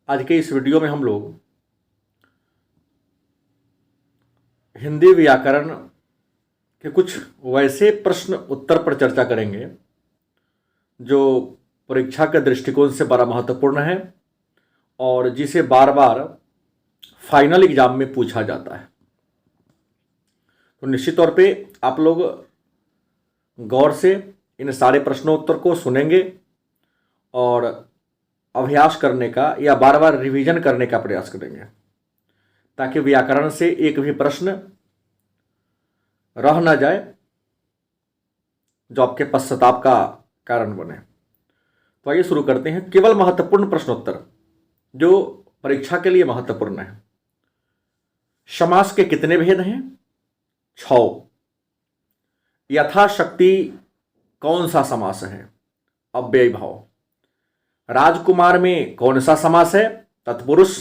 आज के इस वीडियो में हम लोग हिंदी व्याकरण के कुछ वैसे प्रश्न उत्तर पर चर्चा करेंगे जो परीक्षा के दृष्टिकोण से बड़ा महत्वपूर्ण है और जिसे बार बार फाइनल एग्जाम में पूछा जाता है। तो निश्चित तौर पे आप लोग गौर से इन सारे प्रश्नोत्तर को सुनेंगे और अभ्यास करने का या बार बार रिवीजन करने का प्रयास करेंगे ताकि व्याकरण से एक भी प्रश्न रह न जाए जो आपके पश्चाताप का कारण बने। तो आइए शुरू करते हैं। केवल महत्वपूर्ण प्रश्नोत्तर जो परीक्षा के लिए महत्वपूर्ण है। समास के कितने भेद हैं? 6। यथाशक्ति कौन सा समास है? अव्ययी भाव। राजकुमार में कौन सा समास है? तत्पुरुष।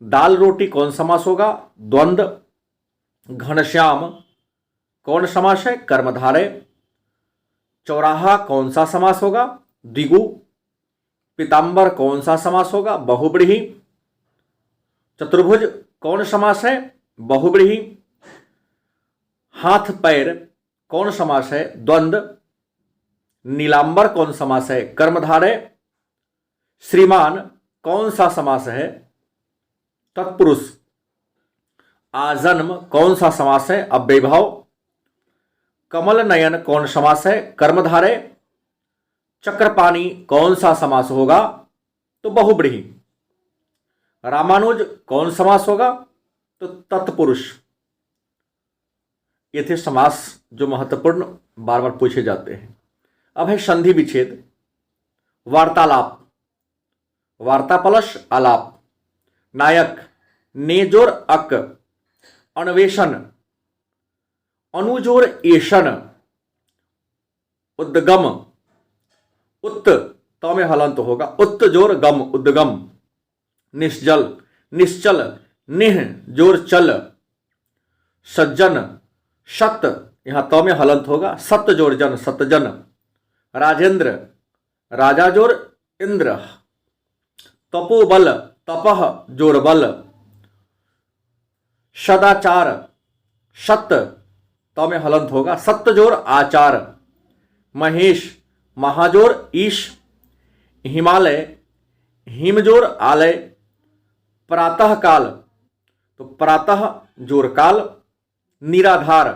दाल रोटी कौन समास होगा? द्वंद्व। घनश्याम कौन समास है? कर्मधारय। चौराहा कौन सा समास होगा? द्विगु। पीतांबर कौन सा समास होगा? बहुव्रीहि। चतुर्भुज कौन समास है? बहुव्रीहि। हाथ पैर कौन समास है? द्वंद्व। नीलांबर कौन समास है? कर्मधारय। श्रीमान कौन सा समास है? तत्पुरुष। आजन्म कौन सा समास है? अव्ययी भाव। कमल नयन कौन समास है? कर्मधारय। चक्रपाणी कौन सा समास होगा? तो बहुव्रीहि। रामानुज कौन समास होगा? तो तत्पुरुष। ये थे समास जो महत्वपूर्ण बार बार पूछे जाते हैं। अब है संधि विच्छेद। वार्तालाप, वार्ता प्लस आलाप। नायक, नेजोर अक। अन्वेषण, अनुजोर एशन। उद्गम, उत्त तो में हलंत होगा, उत्त जोर गम, उद्गम। निश्चल, निश्चल, निह जोर चल। सज्जन, सत यहां तो में हलंत होगा, सत जोर जन, सतजन। राजेंद्र, राजा जोर इंद्र। तपोबल, तपह जोर बल। सदाचार, सत्य तो में हलंत होगा, सत्य जोर आचार। महेश, महाजोर ईश। हिमालय, हिमजोर आलय। प्रातः काल तो प्रातः जोर काल। निराधार,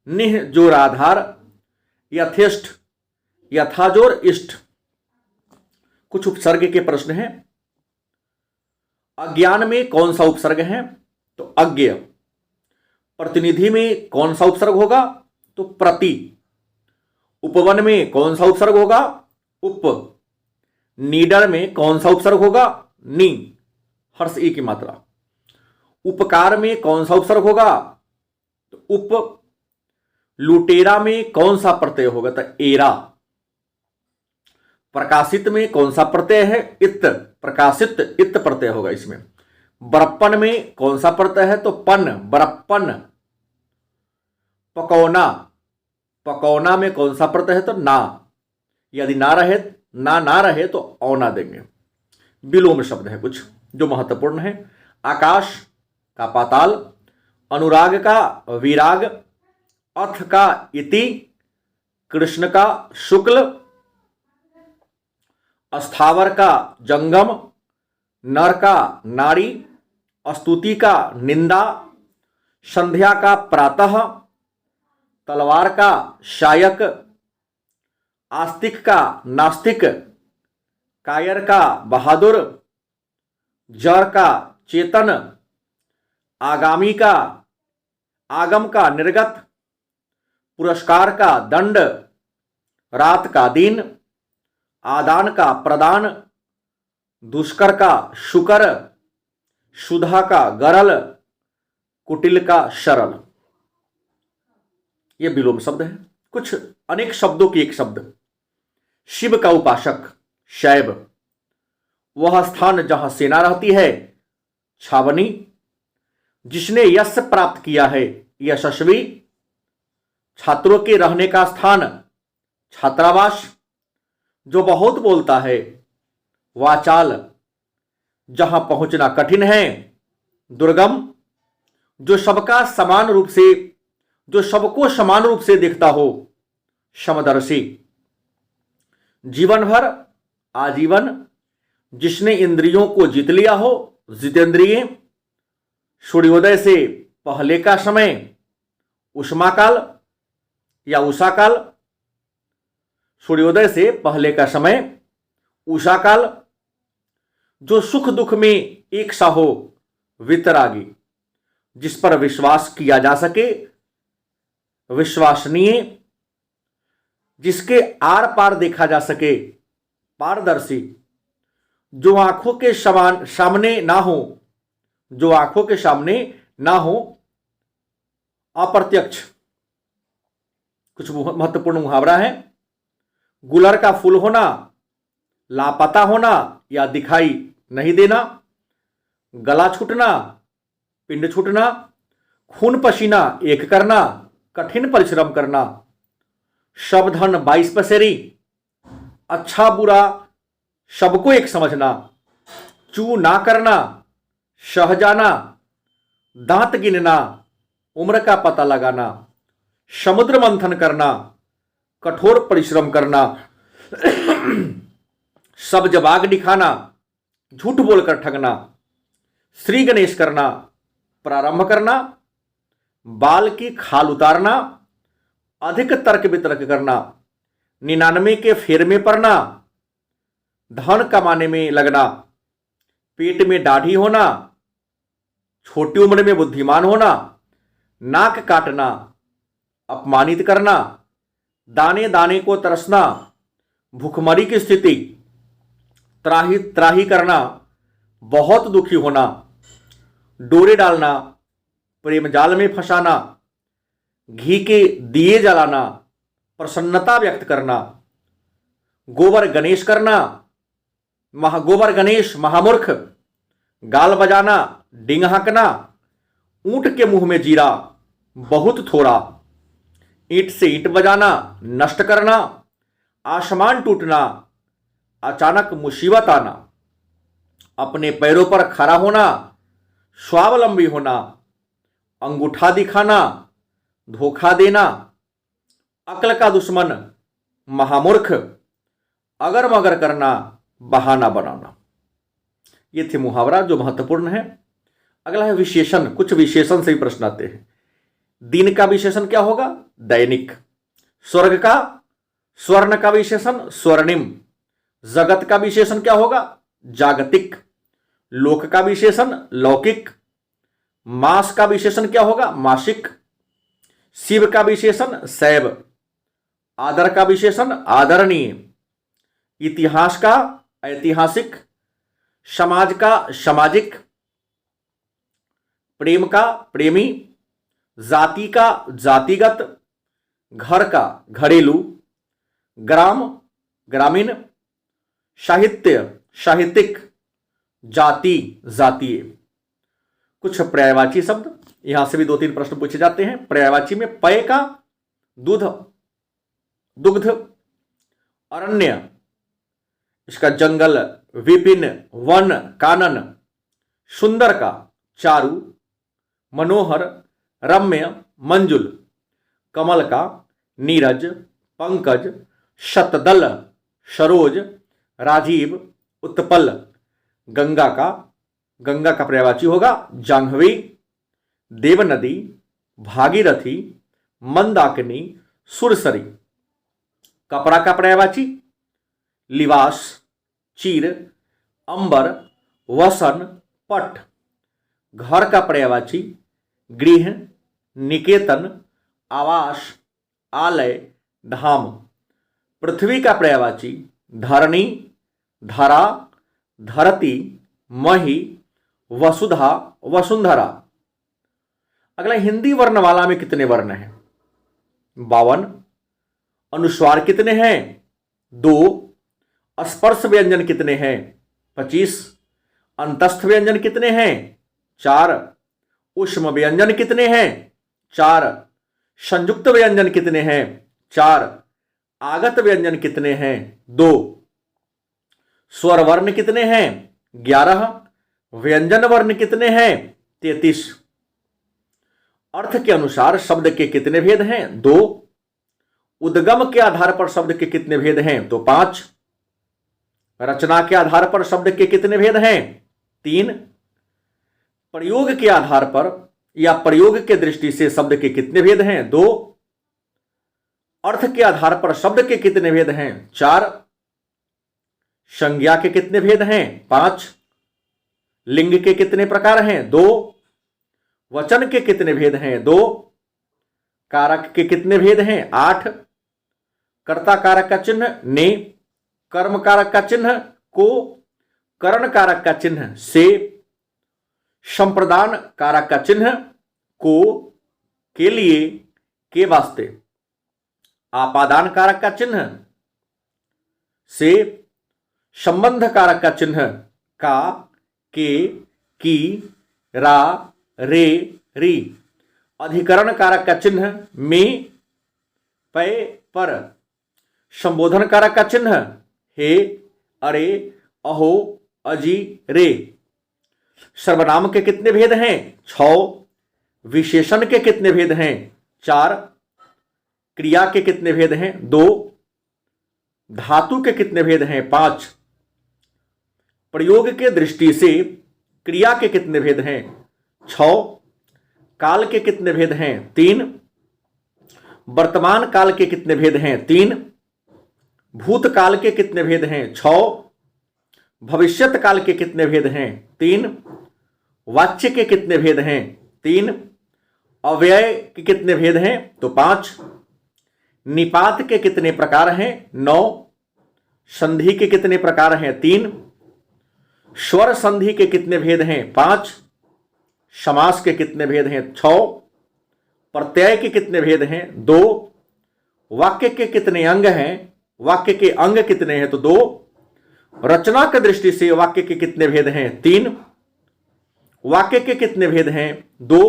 निह जोर आधार। यथेष्ट, यथाजोर इष्ट। कुछ उपसर्ग के प्रश्न हैं। अज्ञान में कौन सा उपसर्ग है? तो अज्ञ। प्रतिनिधि में कौन सा उपसर्ग होगा? तो प्रति। उपवन में कौन सा उपसर्ग होगा? उप। नीडर में कौन सा उपसर्ग होगा? नी, हर्ष ई की मात्रा। उपकार में कौन सा उपसर्ग होगा? तो उप। लुटेरा में कौन सा प्रत्यय होगा? तो एरा। प्रकाशित में कौन सा प्रत्यय है? इत। प्रकाशित इत प्रत्यय होगा इसमें। बरप्पन में कौन सा प्रत्यय है? तो पन, बरप्पन। पकौना, पकौना में कौन सा प्रत्यय है? तो ना। यदि ना रहे तो औना देंगे। विलोम शब्द है कुछ जो महत्वपूर्ण है। आकाश का पाताल। अनुराग का विराग। अथ का इति। कृष्ण का शुक्ल। अस्थावर का जंगम। नर का नारी। स्तुति का निंदा। संध्या का प्रातः। तलवार का शायक। आस्तिक का नास्तिक। कायर का बहादुर। जड़ का चेतन। आगामी का आगम का निर्गत। पुरस्कार का दंड। रात का दिन। आदान का प्रदान। दुष्कर का शुकर। सुधा का गरल। कुटिल का सरल। ये विलोम शब्द है। कुछ अनेक शब्दों की एक शब्द। शिव का उपासक शैव। वह स्थान जहां सेना रहती है छावनी। जिसने यश प्राप्त किया है यशस्वी। छात्रों के रहने का स्थान छात्रावास। जो बहुत बोलता है वाचाल। जहां पहुंचना कठिन है, दुर्गम, जो सबका समान रूप से, जो सबको समान रूप से देखता हो, समदर्शी, जीवन भर, आजीवन, जिसने इंद्रियों को जीत लिया हो, जितेंद्रिय, सूर्योदय से पहले का समय, उष्मा काल या उषा काल, सूर्योदय से पहले का समय, उषा काल, जो सुख दुख में एक सा हो, वितरागी, जिस पर विश्वास किया जा सके, विश्वसनीय, जिसके आर पार देखा जा सके, पारदर्शी, जो आंखों के सामने ना हो, जो आंखों के सामने ना हो, अप्रत्यक्ष। कुछ महत्वपूर्ण मुहावरा है। गुलर का फूल होना, लापता होना या दिखाई नहीं देना, गला छूटना, पिंड छूटना, खून पसीना एक करना, कठिन परिश्रम करना, सब धन 22 पसेरी, अच्छा बुरा सबको एक समझना, चू ना करना, सह जाना, दांत गिनना, उम्र का पता लगाना, समुद्र मंथन करना, कठोर परिश्रम करना, सब जवाग दिखाना, झूठ बोलकर ठगना, श्री गणेश करना, प्रारंभ करना, बाल की खाल उतारना, अधिक तर्क वितर्क करना, 99 के फेर में पड़ना, धन कमाने में लगना, पेट में दाढ़ी होना, छोटी उम्र में बुद्धिमान होना, नाक काटना, अपमानित करना, दाने दाने को तरसना, भूखमरी की स्थिति, त्राही त्राही करना, बहुत दुखी होना, डोरे डालना, प्रेम जाल में फंसाना, घी के दिए जलाना, प्रसन्नता व्यक्त करना, गोबर गणेश करना, गोबर गणेश महामूर्ख, गाल बजाना, डिंग हाँकना, ऊंट के मुंह में जीरा, बहुत थोड़ा, ईंट से ईंट बजाना, नष्ट करना, आसमान टूटना, अचानक मुसीबत आना, अपने पैरों पर खड़ा होना, स्वावलंबी होना, अंगूठा दिखाना, धोखा देना, अक्ल का दुश्मन, महामूर्ख, अगर मगर करना, बहाना बनाना। ये थे मुहावरा जो महत्वपूर्ण है। अगला है विशेषण। कुछ विशेषण से ही प्रश्न आते हैं। दिन का विशेषण क्या होगा? दैनिक। स्वर्ग का, स्वर्ण का विशेषण स्वर्णिम। जगत का विशेषण क्या होगा? जागतिक। लोक का विशेषण लौकिक। मास का विशेषण क्या होगा? मासिक। शिव का विशेषण शैव। आदर का विशेषण आदरणीय। इतिहास का ऐतिहासिक। समाज का सामाजिक। प्रेम का प्रेमी। जाति का जातिगत। घर का घरेलू। ग्राम ग्रामीण। साहित्य साहित्यिक। जाति जातीय। कुछ पर्यायवाची शब्द, यहां से भी 2-3 प्रश्न पूछे जाते हैं। पर्यायवाची में पेय का दूध दुग्ध। अरण्य, इसका जंगल, विपिन, वन, कानन। सुंदर का चारु, मनोहर, रम्य, मंजुल। कमल का नीरज, पंकज, शतदल, सरोज, राजीव, उत्पल। गंगा का पर्यायवाची होगा जाह्नवी, देवनदी, भागीरथी, मंदाकिनी, सुरसरी। कपड़ा का पर्यायवाची लिबास, चीर, अंबर, वसन, पट। घर का पर्यायवाची गृह, निकेतन, आवास, आलय, धाम। पृथ्वी का पर्यायवाची धरणी, धरा, धरती, मही, वसुधा, वसुंधरा। अगला हिंदी वर्णमाला में कितने वर्ण हैं? 52। अनुस्वार कितने हैं? 2। स्पर्श व्यंजन कितने हैं? 25। अंतस्थ व्यंजन कितने हैं? 4। ऊष्म व्यंजन कितने हैं? 4। संयुक्त व्यंजन कितने हैं? 4। आगत व्यंजन कितने हैं? 2। स्वर वर्ण कितने हैं? 11। व्यंजन वर्ण कितने हैं? 33। अर्थ के अनुसार शब्द के कितने भेद हैं? 2। उद्गम के आधार पर शब्द के कितने भेद हैं? तो 5। रचना के आधार पर शब्द के कितने भेद हैं? 3। प्रयोग के आधार पर या प्रयोग के दृष्टि से शब्द के कितने भेद हैं? 2। अर्थ के आधार पर शब्द के कितने भेद हैं? 4। संज्ञा के कितने भेद हैं? 5। लिंग के कितने प्रकार हैं? 2। वचन के कितने भेद हैं? 2। कारक के कितने भेद हैं? 8। कर्ता कारक का चिन्ह ने, कर्म कारक का चिन्ह को, करण कारक का चिन्ह से, संप्रदान कारक का चिन्ह को, के लिए, के वास्ते, आपादान कारक का चिन्ह से, संबंध कारक का चिन्ह का, के, की, रा, रे, री, अधिकरण कारक का चिन्ह में, पै, पर, संबोधन कारक का चिन्ह हे, अरे, अहो, अजी, रे। सर्वनाम के कितने भेद हैं? 6। विशेषण के कितने भेद हैं? 4। क्रिया के कितने भेद हैं? 2। धातु के कितने भेद हैं? 5। प्रयोग के दृष्टि से क्रिया के कितने भेद हैं? 6। काल के कितने भेद हैं? 3। वर्तमान काल के कितने भेद हैं? 3। भूतकाल के कितने भेद हैं? 6। भविष्यत काल के कितने भेद हैं? 3। वाच्य के कितने भेद हैं? 3। अव्यय के कितने भेद हैं? तो 5। निपात के कितने प्रकार हैं? 9। संधि के कितने प्रकार हैं? 3। स्वर संधि के कितने भेद हैं? 5। समास के कितने भेद हैं? 6। प्रत्यय के कितने भेद हैं? 2। वाक्य के कितने अंग हैं? वाक्य के अंग कितने हैं? तो 2। रचना की दृष्टि से वाक्य के कितने भेद हैं? 3। वाक्य के कितने भेद हैं? 2।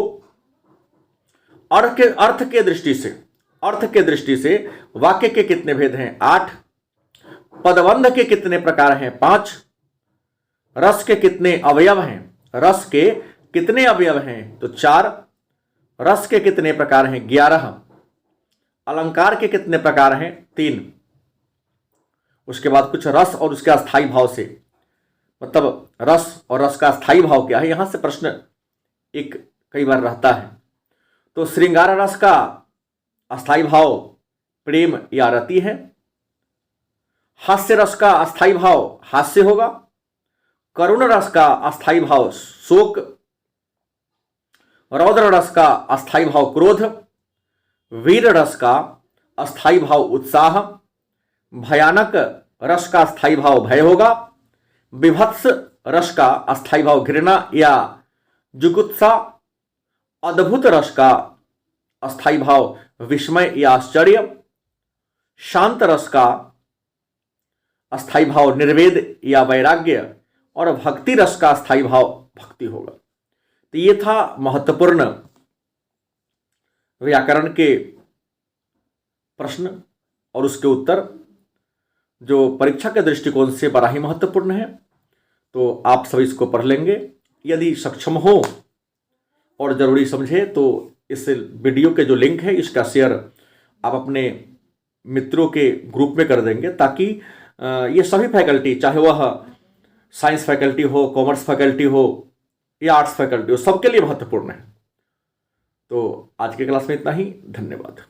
अर्थ के दृष्टि से वाक्य के कितने भेद हैं? 8। पदबंध के कितने प्रकार हैं? 5। रस के कितने अवयव हैं? रस के कितने अवयव हैं? तो 4। रस के कितने प्रकार हैं? 11। अलंकार के कितने प्रकार हैं? 3। उसके बाद कुछ रस और उसके अस्थाई भाव से, मतलब रस और रस का अस्थाई भाव क्या है, यहां से प्रश्न एक कई बार रहता है। तो श्रृंगार रस का अस्थाई भाव प्रेम या रति है। हास्य रस का अस्थाई भाव हास्य होगा। करुण रस का अस्थाई भाव शोक। रौद्र रस का अस्थाई भाव क्रोध। वीर रस का अस्थाई भाव उत्साह। भयानक रस का अस्थाई भाव भय होगा। विभत्स रस का अस्थाई भाव घृणा या जुगुप्सा। अद्भुत रस का अस्थाई भाव विस्मय या आश्चर्य। शांत रस का अस्थाई भाव निर्वेद या वैराग्य। और भक्ति रस का अस्थाई भाव भक्ति होगा। तो ये था महत्वपूर्ण व्याकरण के प्रश्न और उसके उत्तर, जो परीक्षा के दृष्टिकोण से बड़ा ही महत्वपूर्ण है। तो आप सभी इसको पढ़ लेंगे। यदि सक्षम हो और ज़रूरी समझे तो इस वीडियो के जो लिंक है इसका शेयर आप अपने मित्रों के ग्रुप में कर देंगे, ताकि ये सभी फैकल्टी, चाहे वह साइंस फैकल्टी हो, कॉमर्स फैकल्टी हो या आर्ट्स फैकल्टी हो, सबके लिए महत्वपूर्ण है। तो आज के क्लास में इतना ही। धन्यवाद।